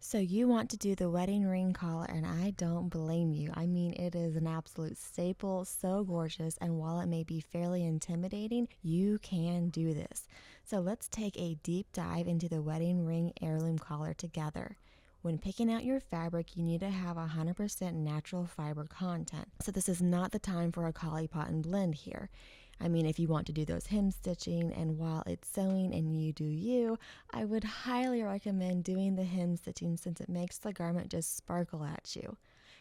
So you want to do the wedding ring collar, and I don't blame you. I mean, it is an absolute staple, so gorgeous, and while it may be fairly intimidating, you can do this. So let's take a deep dive into the wedding ring heirloom collar together. When picking out your fabric, you need to have 100% natural fiber content. So this is not the time for a collie pot and blend here. I mean, if you want to do those hem stitching and while it's sewing and you do you, I would highly recommend doing the hem stitching since it makes the garment just sparkle at you.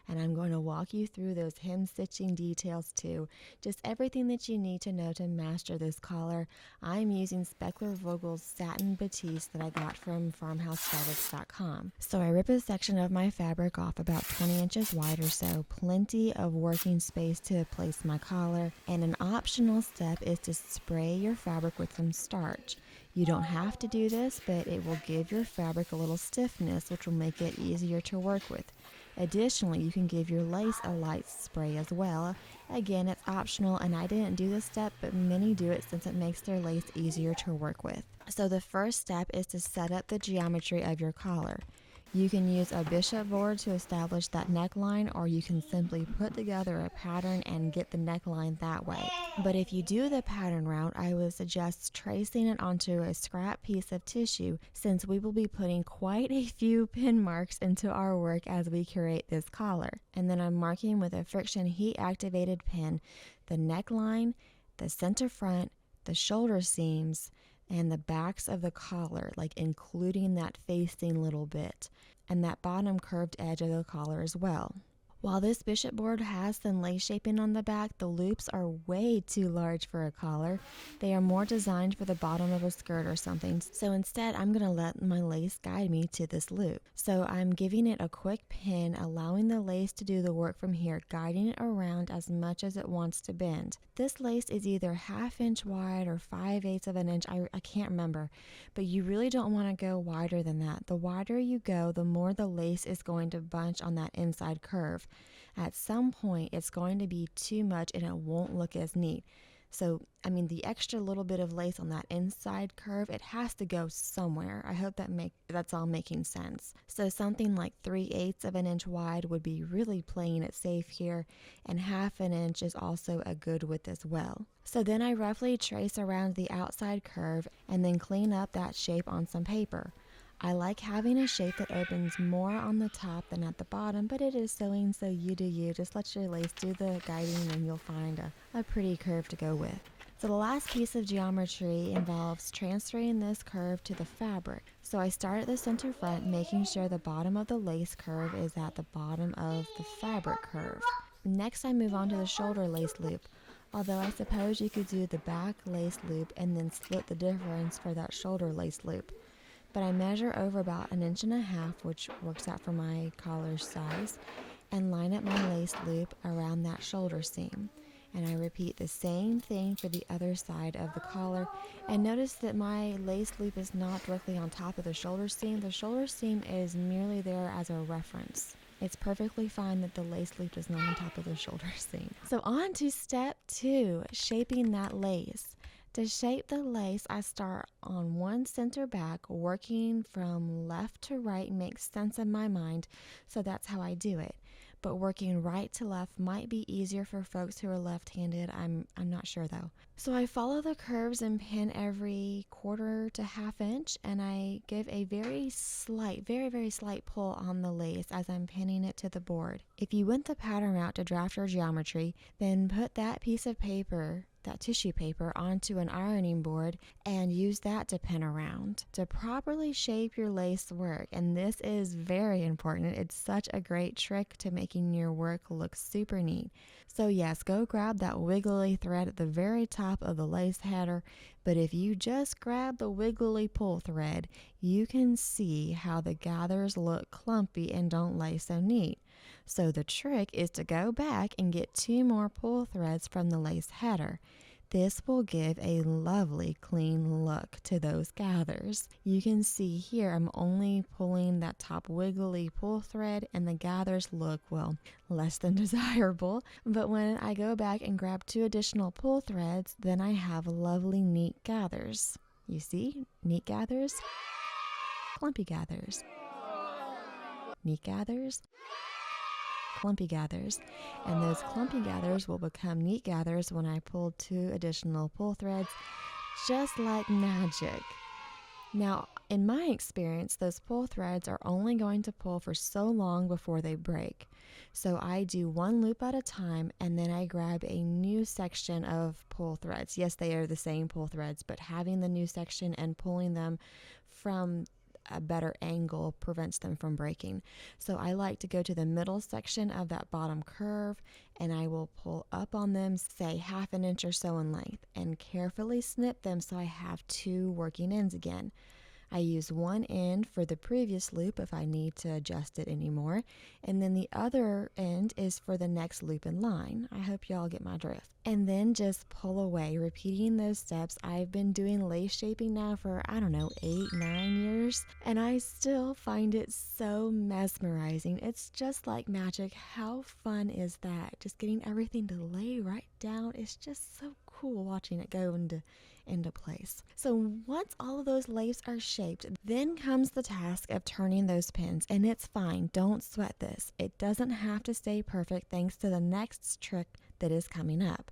And I'm going to walk you through those hem stitching details too, just everything that you need to know to master this collar. I'm using Speckler Vogel's satin batiste that I got from farmhousefabrics.com. So I rip a section of my fabric off about 20 inches wide or so, plenty of working space to place my collar, and an optional step is to spray your fabric with some starch. You don't have to do this, but it will give your fabric a little stiffness, which will make it easier to work with. Additionally, you can give your lace a light spray as well. Again, it's optional, and I didn't do this step, but many do it since it makes their lace easier to work with. So the first step is to set up the geometry of your collar. You can use a bishop board to establish that neckline, or you can simply put together a pattern and get the neckline that way. But if you do the pattern route, I would suggest tracing it onto a scrap piece of tissue, since we will be putting quite a few pin marks into our work as we create this collar. And then I'm marking with a friction heat activated pin the neckline, the center front, the shoulder seams, and the backs of the collar, like including that facing little bit, and that bottom curved edge of the collar as well. While this bishop board has some lace shaping on the back, the loops are way too large for a collar. They are more designed for the bottom of a skirt or something, so instead I'm going to let my lace guide me to this loop. So I'm giving it a quick pin, allowing the lace to do the work from here, guiding it around as much as it wants to bend. This lace is either 1/2 inch wide or 5/8 of an inch, I can't remember, but you really don't want to go wider than that. The wider you go, the more the lace is going to bunch on that inside curve. At some point, it's going to be too much and it won't look as neat. So, I mean, the extra little bit of lace on that inside curve, it has to go somewhere. I hope that's all making sense. So something like 3/8 of an inch wide would be really playing it safe here, and 1/2 an inch is also a good width as well. So then I roughly trace around the outside curve and then clean up that shape on some paper. I like having a shape that opens more on the top than at the bottom, but it is sewing, so you do you. Just let your lace do the guiding and you'll find a pretty curve to go with. So the last piece of geometry involves transferring this curve to the fabric. So I start at the center front, making sure the bottom of the lace curve is at the bottom of the fabric curve. Next, I move on to the shoulder lace loop. Although I suppose you could do the back lace loop and then split the difference for that shoulder lace loop. But I measure over about 1.5 inches, which works out for my collar size, and line up my lace loop around that shoulder seam. And I repeat the same thing for the other side of the collar. And notice that my lace loop is not directly on top of the shoulder seam. The shoulder seam is merely there as a reference. It's perfectly fine that the lace loop is not on top of the shoulder seam. So on to step 2, shaping that lace. To shape the lace, I start on one center back, working from left to right makes sense in my mind, so that's how I do it. But working right to left might be easier for folks who are left-handed. I'm not sure though. So I follow the curves and pin every 1/4 to 1/2 inch, and I give a very slight, very slight pull on the lace as I'm pinning it to the board. If you went the pattern route to draft your geometry, then put that piece of paper, that tissue paper, onto an ironing board and use that to pin around to properly shape your lace work. And this is very important. It's such a great trick to making your work look super neat. So yes, go grab that wiggly thread at the very top of the lace header, but if you just grab the wiggly pull thread, you can see how the gathers look clumpy and don't lay so neat. So the trick is to go back and get 2 more pull threads from the lace header. This will give a lovely clean look to those gathers. You can see here I'm only pulling that top wiggly pull thread and the gathers look, well, less than desirable. But when I go back and grab 2 additional pull threads, then I have lovely neat gathers. You see? Neat gathers, clumpy gathers. neat gathers, clumpy gathers, and those clumpy gathers will become neat gathers when I pull 2 additional pull threads, just like magic. Now, in my experience, those pull threads are only going to pull for so long before they break. So I do 1 loop at a time, and then I grab a new section of pull threads. Yes, they are the same pull threads, but having the new section and pulling them from a better angle prevents them from breaking. So I like to go to the middle section of that bottom curve, and I will pull up on them, say 1/2 inch or so in length, and carefully snip them so I have 2 working ends again. I use one end for the previous loop if I need to adjust it anymore, and then the other end is for the next loop in line. I hope y'all get my drift. And then just pull away, repeating those steps. I've been doing lace shaping now for, 8, 9 years, and I still find it so mesmerizing. It's just like magic. How fun is that? Just getting everything to lay right down. It's just so cool watching it go into place. So once all of those lace are shaped, then comes the task of turning those pins, and it's fine. Don't sweat this. It doesn't have to stay perfect thanks to the next trick that is coming up.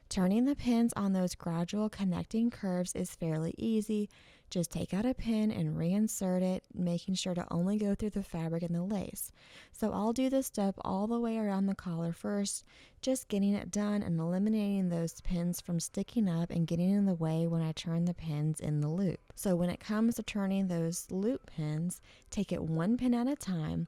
Turning the pins on those gradual connecting curves is fairly easy. Just take out a pin and reinsert it, making sure to only go through the fabric and the lace. So I'll do this step all the way around the collar first, just getting it done and eliminating those pins from sticking up and getting in the way when I turn the pins in the loop. So when it comes to turning those loop pins, take it 1 pin at a time,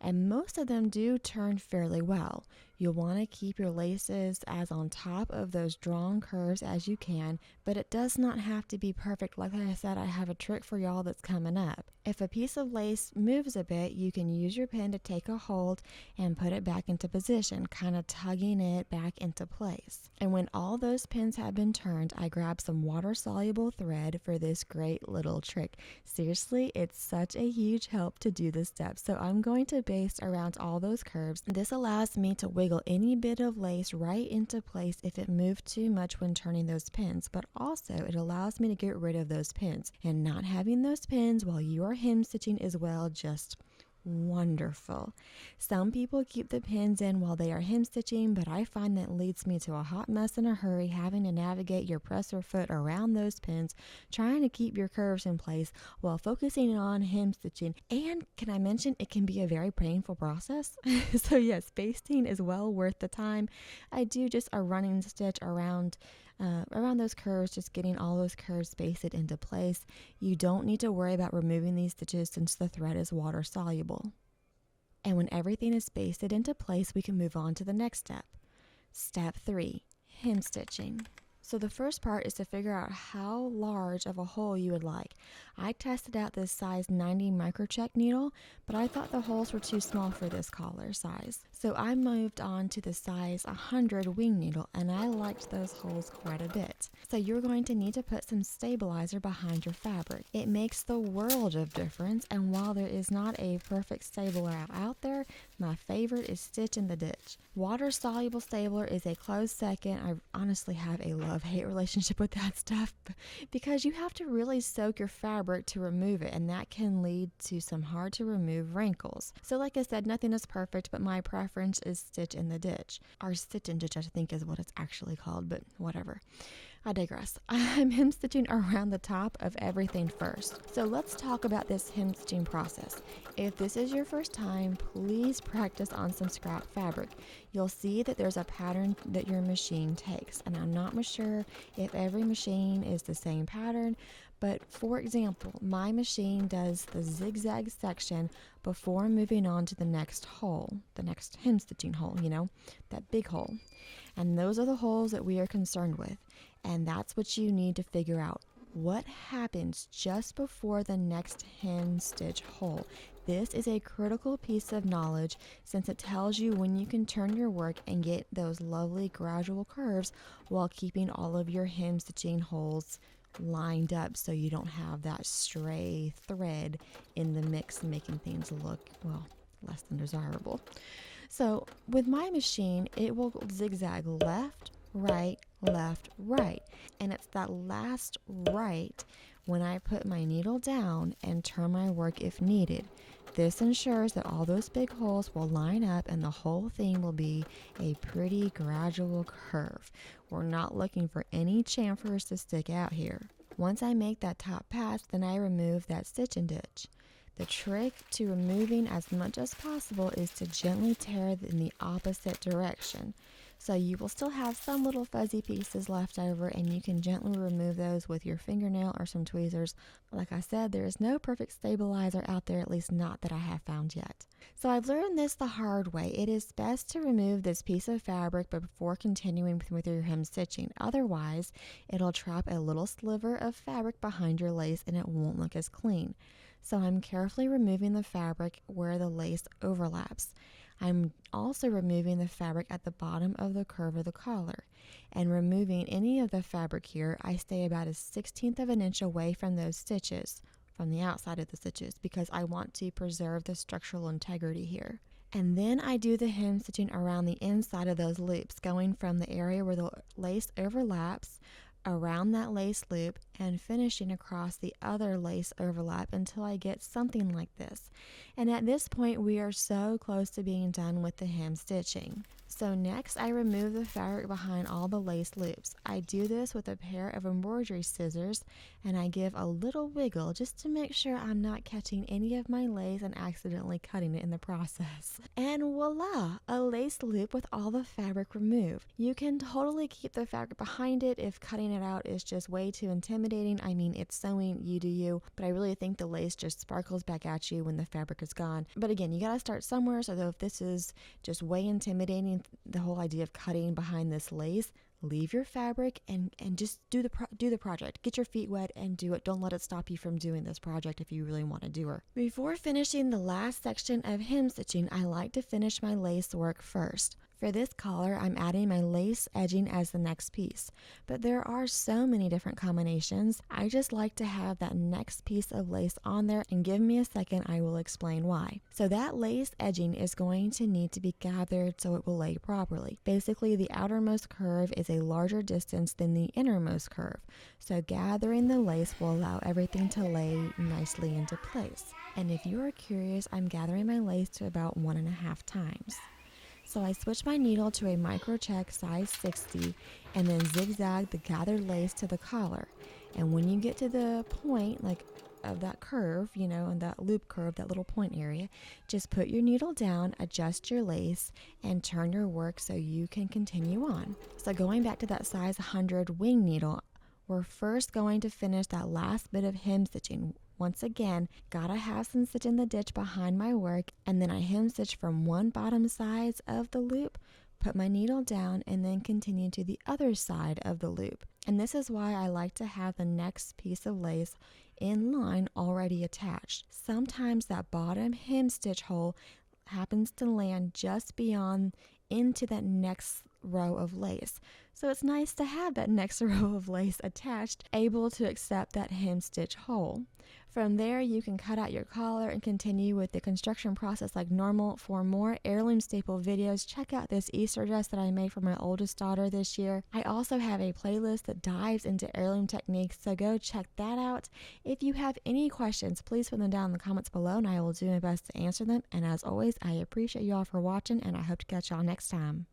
and most of them do turn fairly well. You'll want to keep your laces as on top of those drawn curves as you can, but it does not have to be perfect. Like I said, I have a trick for y'all that's coming up. If a piece of lace moves a bit, you can use your pin to take a hold and put it back into position, kind of tugging it back into place. And when all those pins have been turned, I grab some water-soluble thread for this great little trick. Seriously, it's such a huge help to do this step. So I'm going to base around all those curves. This allows me to wiggle any bit of lace right into place if it moved too much when turning those pins, but also it allows me to get rid of those pins. And not having those pins while you are hem stitching is, well, just wonderful. Some people keep the pins in while they are hem stitching, but I find that leads me to a hot mess in a hurry, having to navigate your presser foot around those pins, trying to keep your curves in place while focusing on hem stitching. And can I mention, it can be a very painful process. So yes, basting is well worth the time. I do just a running stitch around those curves, just getting all those curves basted into place. You don't need to worry about removing these stitches since the thread is water soluble. And when everything is basted into place, we can move on to the next step. Step 3, hem stitching. So the first part is to figure out how large of a hole you would like. I tested out this size 90 microcheck needle, but I thought the holes were too small for this collar size. So I moved on to the size 100 wing needle, and I liked those holes quite a bit. So you're going to need to put some stabilizer behind your fabric. It makes the world of difference, and while there is not a perfect stabler out there, my favorite is Stitch in the Ditch. Water-soluble stabler is a close second. I honestly have a love-hate relationship with that stuff because you have to really soak your fabric to remove it, and that can lead to some hard-to-remove wrinkles. So like I said, nothing is perfect, but my preference is Stitch in the Ditch. Or Stitch in Ditch, I think, is what it's actually called, but whatever. I digress. I'm hem stitching around the top of everything first. So let's talk about this hem stitching process. If this is your first time, please practice on some scrap fabric. You'll see that there's a pattern that your machine takes, and I'm not sure if every machine is the same pattern, but for example, my machine does the zigzag section before moving on to the next hole, the next hem stitching hole, that big hole. And those are the holes that we are concerned with. And that's what you need to figure out. What happens just before the next hem stitch hole? This is a critical piece of knowledge since it tells you when you can turn your work and get those lovely gradual curves while keeping all of your hem stitching holes lined up so you don't have that stray thread in the mix making things look, well, less than desirable. So with my machine, it will zigzag left, right, and it's that last right when I put my needle down and turn my work if needed. This ensures that all those big holes will line up and the whole thing will be a pretty gradual curve. We're not looking for any chamfers to stick out here. Once I make that top pass, then I remove that stitch and ditch. The trick to removing as much as possible is to gently tear it in the opposite direction. So you will still have some little fuzzy pieces left over, and you can gently remove those with your fingernail or some tweezers. Like I said, there is no perfect stabilizer out there, at least not that I have found yet. So I've learned this the hard way. It is best to remove this piece of fabric before continuing with your hem stitching. Otherwise, it'll trap a little sliver of fabric behind your lace and it won't look as clean. So I'm carefully removing the fabric where the lace overlaps. I'm also removing the fabric at the bottom of the curve of the collar. And removing any of the fabric here, I stay about a 1/16 of an inch away from those stitches, from the outside of the stitches, because I want to preserve the structural integrity here. And then I do the hem stitching around the inside of those loops, going from the area where the lace overlaps around that lace loop and finishing across the other lace overlap until I get something like this. And at this point we are so close to being done with the hem stitching. So next I remove the fabric behind all the lace loops. I do this with a pair of embroidery scissors and I give a little wiggle just to make sure I'm not catching any of my lace and accidentally cutting it in the process. And voila! A lace loop with all the fabric removed. You can totally keep the fabric behind it if cutting it out is just way too intimidating. I mean, it's sewing, you do you, but I really think the lace just sparkles back at you when the fabric is gone. But again, you gotta start somewhere, so if this is just way intimidating, the whole idea of cutting behind this lace, leave your fabric and just do the project. Get your feet wet and do it. Don't let it stop you from doing this project if you really want to do it. Before finishing the last section of hem stitching, I like to finish my lace work first. For this collar, I'm adding my lace edging as the next piece, but there are so many different combinations. I just like to have that next piece of lace on there, and give me a second, I will explain why. So that lace edging is going to need to be gathered so it will lay properly. Basically, the outermost curve is a larger distance than the innermost curve, so gathering the lace will allow everything to lay nicely into place. And if you are curious, I'm gathering my lace to about 1.5 times. So I switch my needle to a micro check size 60 and then zigzag the gathered lace to the collar. And when you get to the point of that curve, and that loop curve, that little point area, just put your needle down, adjust your lace, and turn your work so you can continue on. So going back to that size 100 wing needle, we're first going to finish that last bit of hem stitching. Once again, gotta have some stitch in the ditch behind my work, and then I hem stitch from one bottom side of the loop, put my needle down, and then continue to the other side of the loop. And this is why I like to have the next piece of lace in line already attached. Sometimes that bottom hem stitch hole happens to land just beyond into that next row of lace. So it's nice to have that next row of lace attached, able to accept that hem stitch hole. From there, you can cut out your collar and continue with the construction process like normal. For more heirloom staple videos, check out this Easter dress that I made for my oldest daughter this year. I also have a playlist that dives into heirloom techniques, so go check that out. If you have any questions, please put them down in the comments below and I will do my best to answer them. And as always, I appreciate you all for watching and I hope to catch y'all next time.